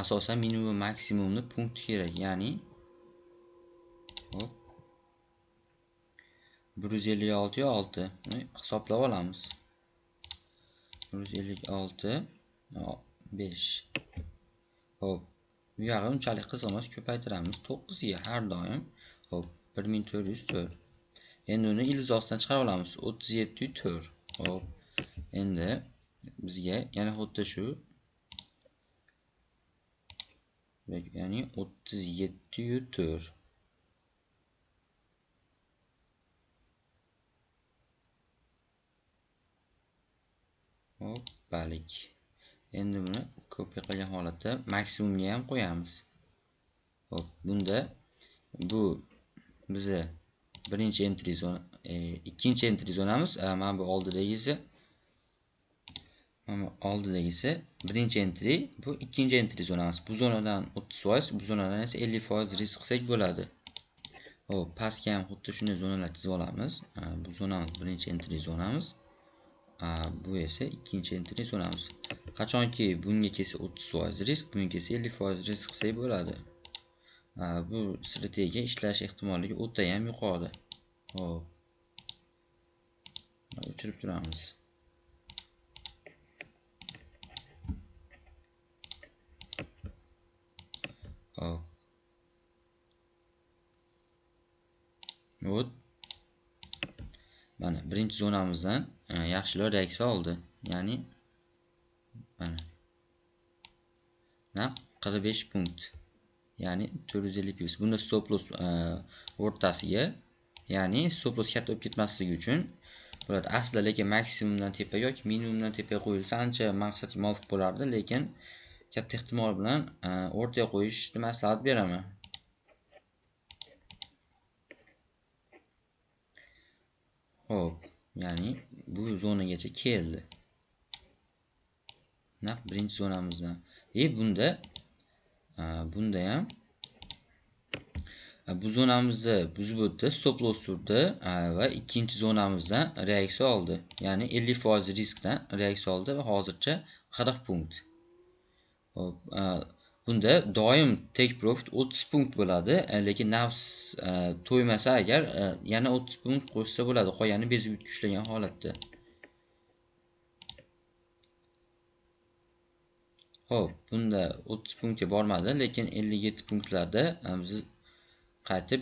asosan minimum va maksimumni punkti kerak, ya'ni hop 156 yo 6 hisoblab olamiz. 156 5. Hop, bu yog'i unchalik qiziq emas, ko'paytiramiz 9 ga har doim. Hop, 1404. Endi uni ildız ostidan chiqarib olamiz. 37 4. Hop, endi bizga yana xuddi shu, ya'ni 37 4. Hop, balik. Endi buni kopiya qilgan holatda maksimumga ham qo'yamiz. Hop, bunda bu bizi birinchi entry zona, ikkinchi entry zonamiz. Mana bu oldidagisi birinchi entry, bu ikkinchi entry zonamiz. Bu zonadan 30%, bu zonadan esa 50% risk qilsak bo'ladi. Hop, pastga ham xuddi shunday zonalar chizib olamiz. Bu zonamiz birinchi entry zonamiz. Bu esa ikkinchi entry zonamiz. Qachonki bunga kelsa 30% risk, bunga kelsa 50% risk qilsak bo'ladi. Bu strategiya ishlash ehtimolligi o'ta ham yuqori. Hop, o'chirib turamiz. Hop, mana birinchi zonamizdan yaxshilar reaksiya oldi. Ya'ni mana 45 punkt. Ya'ni 450 bunda stop loss o'rtasiga, ya'ni stop loss katta bo'lib ketmasligi uchun bo'ladi. Aslida lekin maksimumdan tepa yoki minimumdan tepaga qo'yilsa ancha maqsadga muvofiq bo'lardi, lekin katta ehtimol bilan o'rtaga qo'yishni maslahat beraman. Hop, ya'ni bu zonagacha keldi. Naq birinchi zonamizdan. Bunda ham bu zonamizni buzib o'tdi, stop loss urdi va ikkinchi zonamizdan reaksiya oldi. Ya'ni 50% riskdan reaksiya oldi va hozircha 40 punkt. Hop, bunda doim take profit 30 punkt bo'ladi, lekin nafs to'ymasa agar yana 30 punkt qo'shsa bo'ladi, qolgani bezib ushlagan holatda. Hop, bunda 30 punktga bormadi, lekin 57 punktlarda biz qaytib